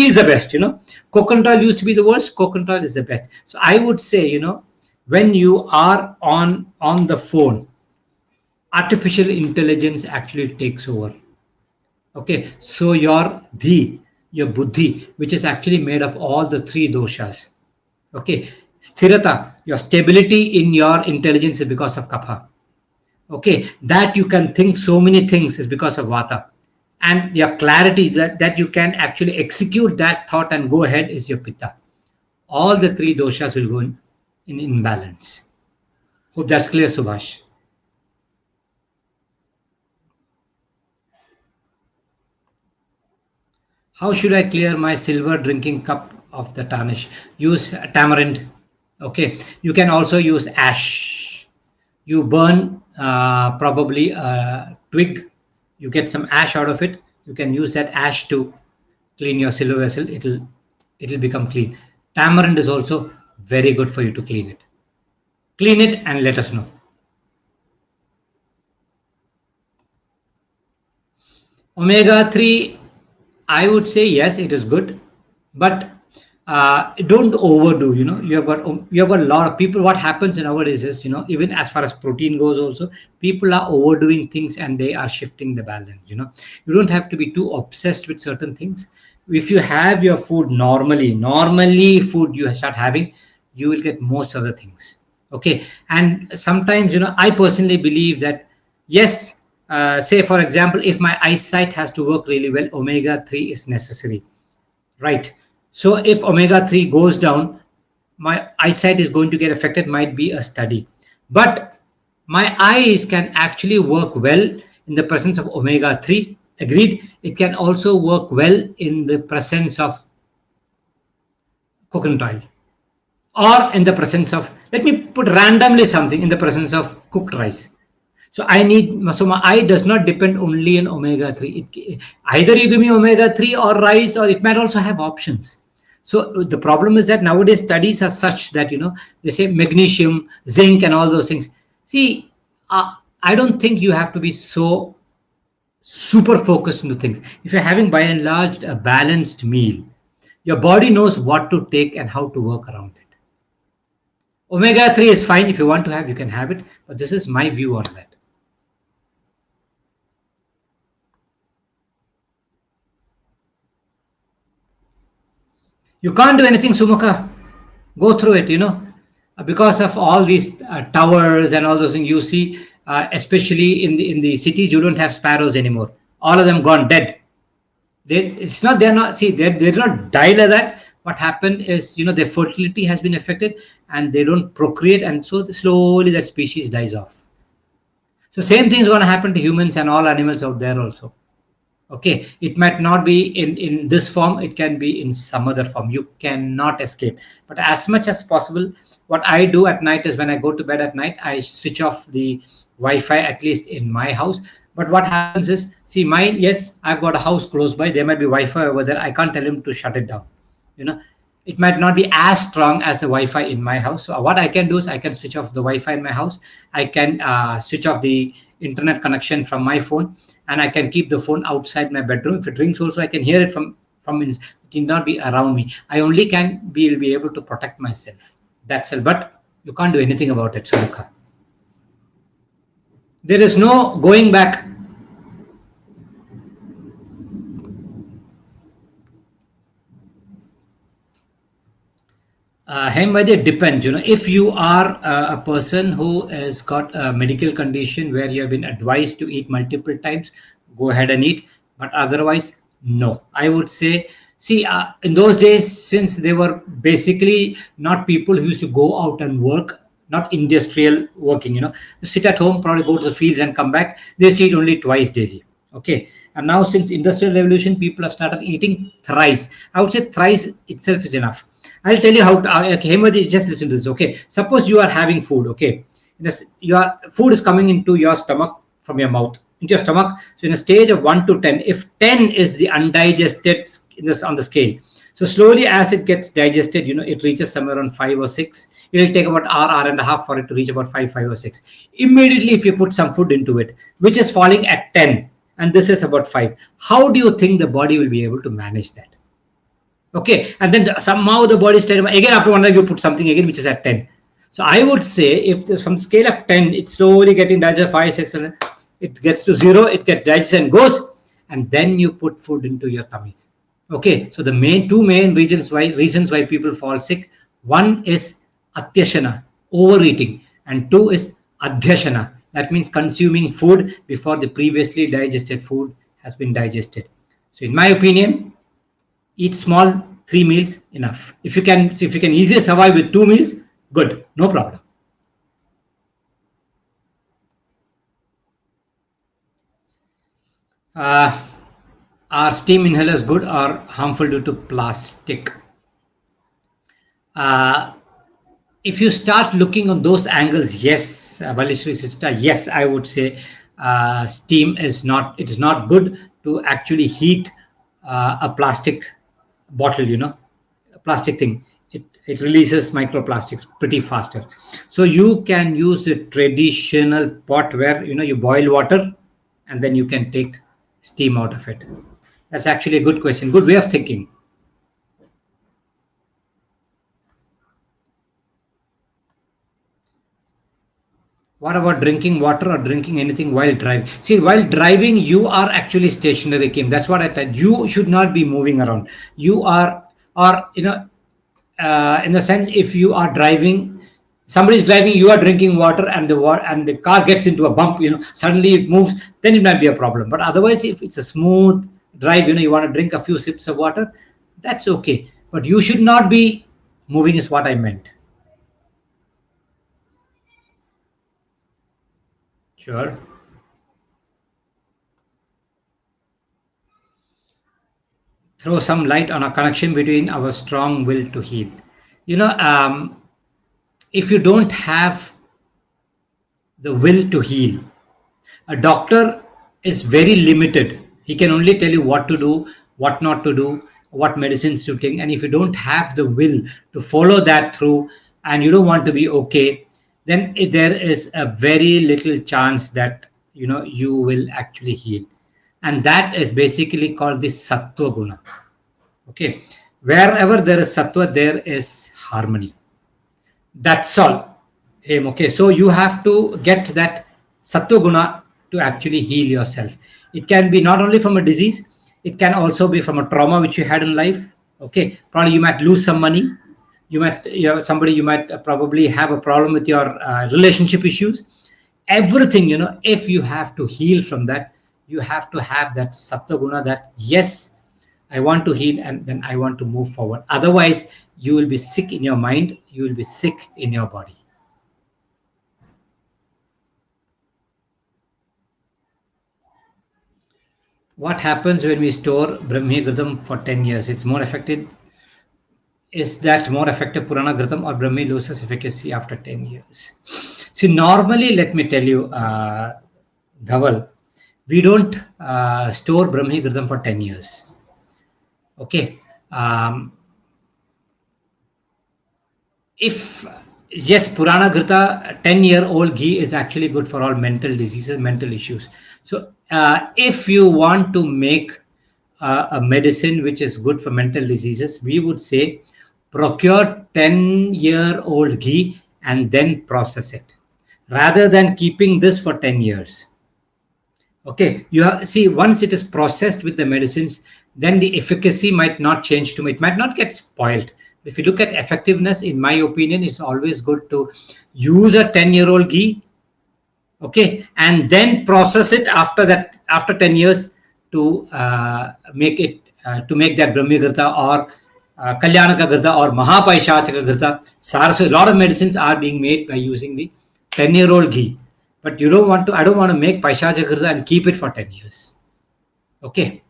Speaker 1: is the best, Coconut oil used to be the worst. Coconut oil is the best. So I would say, when you are on the phone, artificial intelligence actually takes over. Okay, so your buddhi, which is actually made of all the three doshas. Okay, sthirata, your stability in your intelligence is because of kapha. Okay, that you can think so many things is because of vata, and your clarity that you can actually execute that thought and go ahead is your pitta. All the three doshas will go in imbalance. Hope that's clear, Subhash. How should I clear my silver drinking cup of the tarnish? Use tamarind. Okay, you can also use ash. You burn probably a twig, you get some ash out of it, you can use that ash to clean your silver vessel. It'll become clean. Tamarind is also very good for you to clean it and let us know. Omega-3, I would say yes, it is good, but don't overdo. You have got a lot of people. What happens nowadays is, even as far as protein goes also, people are overdoing things and they are shifting the balance. You don't have to be too obsessed with certain things. if you have your food normally food you start having, you will get most of the things. Okay. And sometimes, I personally believe that, yes, say for example, if my eyesight has to work really well, omega 3 is necessary, right? So if omega 3 goes down, my eyesight is going to get affected, might be a study. But my eyes can actually work well in the presence of omega 3. Agreed. It can also work well in the presence of coconut oil, or in the presence of, let me put randomly something, in the presence of cooked rice. So so my eye does not depend only on omega 3. Either you give me omega 3 or rice, or it might also have options. So the problem is that nowadays studies are such that, they say magnesium, zinc, and all those things. See, I don't think you have to be so super focused into things. If you're having by and large a balanced meal, your body knows what to take and how to work around it. Omega 3 is fine. If you want to have, you can have it. But this is my view on that. You can't do anything, Sumukha. Go through it, because of all these towers and all those things you see, especially in the cities, you don't have sparrows anymore. All of them gone dead. They're not, see, they're not die like that. What happened is, their fertility has been affected, and they don't procreate, and so slowly that species dies off. So same thing is going to happen to humans and all animals out there also. Okay, it might not be in this form, it can be in some other form. You cannot escape. But as much as possible, what I do at night is, when I go to bed at night, I switch off the Wi-Fi, at least in my house. But what happens is, see, mine, yes, I've got a house close by, there might be Wi-Fi over there, I can't tell him to shut it down. It might not be as strong as the Wi-Fi in my house. So what I can do is, I can switch off the Wi-Fi in my house. I can switch off the internet connection from my phone, and I can keep the phone outside my bedroom. If it rings also, I can hear it from it need not be around me. I only can be able to protect myself. That's it. But you can't do anything about it, Surekha. There is no going back. Hemvadi, depends. If you are a person who has got a medical condition where you have been advised to eat multiple times, go ahead and eat. But otherwise, no. I would say, see, in those days, since they were basically not people who used to go out and work, not industrial working, you sit at home, probably go to the fields and come back. They used to eat only twice daily. Okay. And now, since industrial revolution, people have started eating thrice. I would say thrice itself is enough. I'll tell you how. Okay, Hemadi, just listen to this. Okay, suppose you are having food. Okay, your food is coming into your stomach from your mouth into your stomach. So in a stage of 1 to 10, if 10 is the undigested on the scale, so slowly as it gets digested, it reaches somewhere around 5 or 6. It will take about hour and a half for it to reach about 5 or 6. Immediately, if you put some food into it, which is falling at 10, and this is about 5, how do you think the body will be able to manage that? Okay, and then somehow the body stays again after 1 hour, you put something again which is at 10. So I would say, if from scale of 10, it's slowly getting digested, 5, 6, 7, it gets to 0, it gets digested and goes, and then you put food into your tummy. Okay, so the two main reasons why people fall sick, one is atyashana, overeating, and two is adhyashana. That means consuming food before the previously digested food has been digested. So in my opinion, eat small, 3 meals enough. If you can easily survive with 2 meals, good, no problem. Are steam inhalers good or harmful due to plastic? If you start looking on those angles, yes, Valishri sister, yes, I would say steam is not. It is not good to actually heat a plastic bottle. A plastic thing. It releases microplastics pretty faster. So you can use a traditional pot where you boil water, and then you can take steam out of it. That's actually a good question. Good way of thinking. What about drinking water or drinking anything while driving? See, while driving, you are actually stationary, Kim. That's what I said. You should not be moving around. You are, or in the sense, if you are driving, somebody is driving, you are drinking water, and the car gets into a bump, suddenly it moves, then it might be a problem. But otherwise, if it's a smooth drive, you want to drink a few sips of water, that's okay. But you should not be moving, is what I meant. Sure. Throw some light on a connection between our strong will to heal. You know, if you don't have the will to heal, a doctor is very limited. He can only tell you what to do, what not to do, what medicines to take. And if you don't have the will to follow that through, and you don't want to be okay, then there is a very little chance that you will actually heal. And that is basically called the sattva guna. Okay, wherever there is sattva, there is harmony. That's all. Okay, so you have to get that sattva guna to actually heal yourself. It can be not only from a disease, it can also be from a trauma which you had in life. Okay, probably you might lose some money. You might, you might probably have a problem with your relationship issues. Everything, if you have to heal from that, you have to have that sattva guna, that yes, I want to heal, and then I want to move forward. Otherwise, you will be sick in your mind, you will be sick in your body. What happens when we store Brahmi Ghritam for 10 years? It's more effective. Is that more effective, Purana Ghritam, or Brahmi loses efficacy after 10 years? See, normally, let me tell you, Dhaval, we don't store Brahmi Ghritam for 10 years. Okay. If yes, Purana Ghrita 10-year-old ghee is actually good for all mental diseases, mental issues. So if you want to make a medicine which is good for mental diseases, we would say procure 10-year-old ghee and then process it, rather than keeping this for 10 years. Okay, see, once it is processed with the medicines, then the efficacy might not change too much. It might not get spoiled. If you look at effectiveness, in my opinion, it's always good to use a 10-year-old ghee, okay, and then process it after 10 years to make that Brahmi Ghritta or Kalyanaka Ghritta or Mahapaishachaka Ghritta. A lot of medicines are being made by using the 10-year-old ghee. But I don't want to make Paishachaka Ghritta and keep it for 10 years. Okay.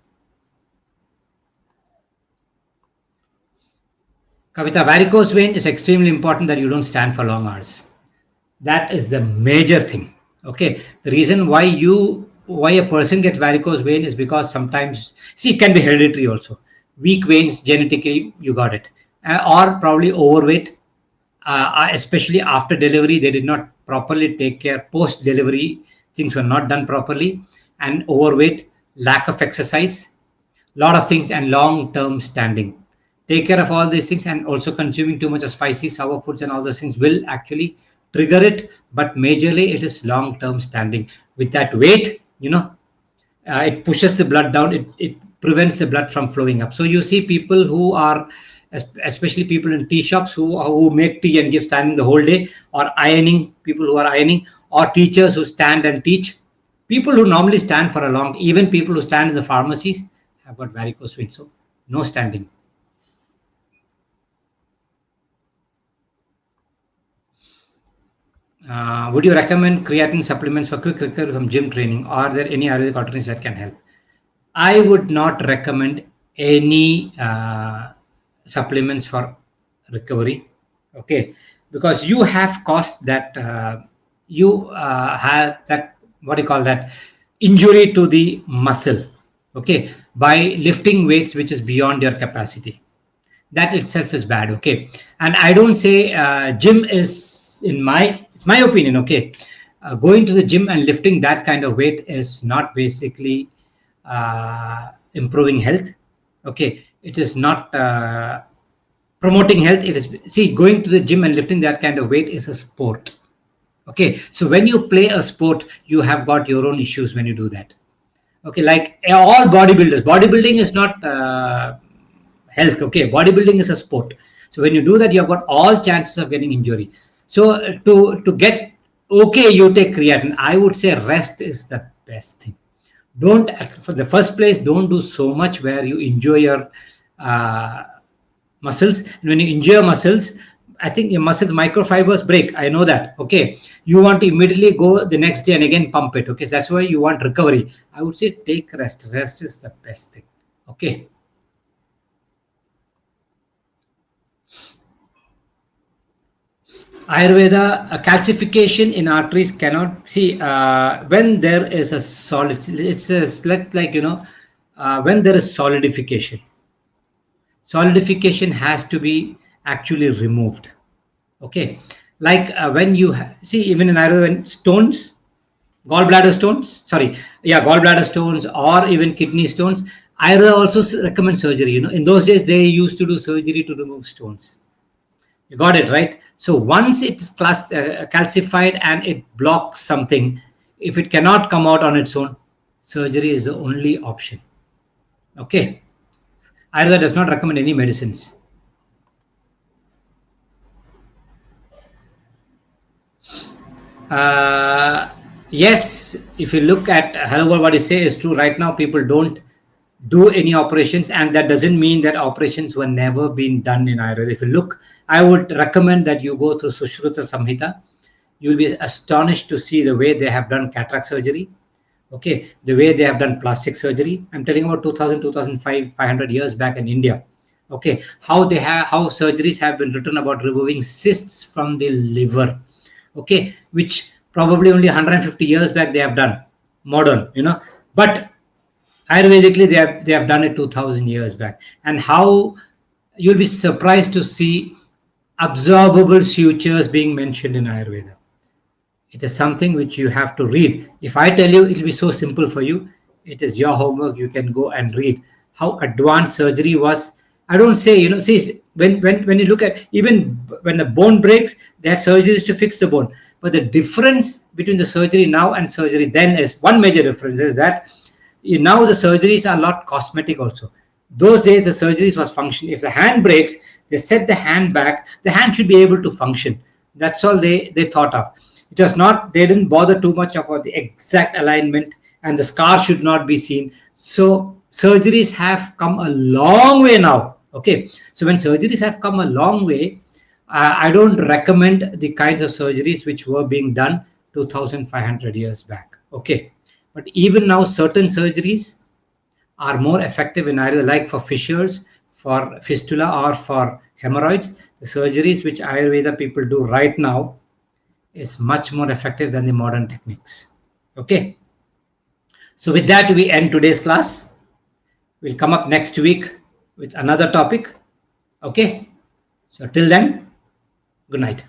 Speaker 1: Kavita, varicose vein is extremely important that you don't stand for long hours. That is the major thing. Okay. The reason why a person gets varicose vein is because sometimes, see, it can be hereditary also. Weak veins, genetically, you got it. Or probably overweight, especially after delivery, they did not properly take care. Post-delivery, things were not done properly. And overweight, lack of exercise, lot of things, and long-term standing. Take care of all these things, and also consuming too much of spicy, sour foods and all those things will actually trigger it. But majorly, it is long-term standing. With that weight, it pushes the blood down. It prevents the blood from flowing up. So you see people who are, especially people in tea shops who make tea and give standing the whole day, or ironing, people who are ironing, or teachers who stand and teach. People who normally stand for a long, even people who stand in the pharmacies have got varicose veins. So no standing. Would you recommend creatine supplements for quick recovery from gym training? Are there any Ayurvedic alternatives that can help? I would not recommend any supplements for recovery. Okay, because you have caused that you have that, what do you call that, injury to the muscle. Okay, by lifting weights which is beyond your capacity. That itself is bad. Okay, and I don't say gym is, it's my opinion. Okay, going to the gym and lifting that kind of weight is not basically improving health. Okay, it is not promoting health. It is, see, going to the gym and lifting that kind of weight is a sport. Okay, so when you play a sport, you have got your own issues when you do that. Okay, like all bodybuilders, bodybuilding is not health. Okay, bodybuilding is a sport. So when you do that, you have got all chances of getting injury. So to get okay, you take creatine. I would say rest is the best thing. Don't, for the first place, don't do so much where you enjoy your uh, muscles. And when you injure muscles, I think your muscles microfibers break. I know that. Okay, you want to immediately go the next day and again pump it. Okay, so that's why you want recovery. I would say take rest is the best thing. Okay. Ayurveda, calcification in arteries cannot see when there is a solid. It's a, like when there is solidification. Solidification has to be actually removed. Okay, like when you see, even in Ayurveda, when stones, gallbladder stones, sorry, yeah, gallbladder stones or even kidney stones, Ayurveda also recommends surgery. In those days they used to do surgery to remove stones. You got it right. So once it's calcified and it blocks something, if it cannot come out on its own, surgery is the only option. Okay, Ayurveda does not recommend any medicines. Uh, yes, if you look at hello, what you say is true. Right now, people don't do any operations, and that doesn't mean that operations were never been done in Ayurveda. If you look, I would recommend that you go through Sushruta Samhita. You'll be astonished to see the way they have done cataract surgery. Okay, the way they have done plastic surgery. I'm telling about 2000, 2005, 500 years back in India. Okay, how surgeries have been written about removing cysts from the liver. Okay, which probably only 150 years back they have done, modern, but Ayurvedically they have done it 2000 years back. And how you'll be surprised to see absorbable sutures being mentioned in Ayurveda. It is something which you have to read. If I tell you, it will be so simple for you. It is your homework. You can go and read how advanced surgery was. I don't say, see, when you look at, even when the bone breaks, they had surgeries to fix the bone. But the difference between the surgery now and surgery then is, one major difference is that now the surgeries are a lot cosmetic also. Those days the surgeries was function. If the hand breaks, they set the hand back. The hand should be able to function. That's all they thought of. It was not, they didn't bother too much about the exact alignment, and the scar should not be seen. So surgeries have come a long way now. Okay, so when surgeries have come a long way, I don't recommend the kinds of surgeries which were being done 2500 years back. Okay, but even now certain surgeries are more effective in Ayurveda, like for fissures, for fistula, or for hemorrhoids. The surgeries which Ayurveda people do right now is much more effective than the modern techniques. Okay, so with that we end today's class. We'll come up next week with another topic. Okay, so till then, good night.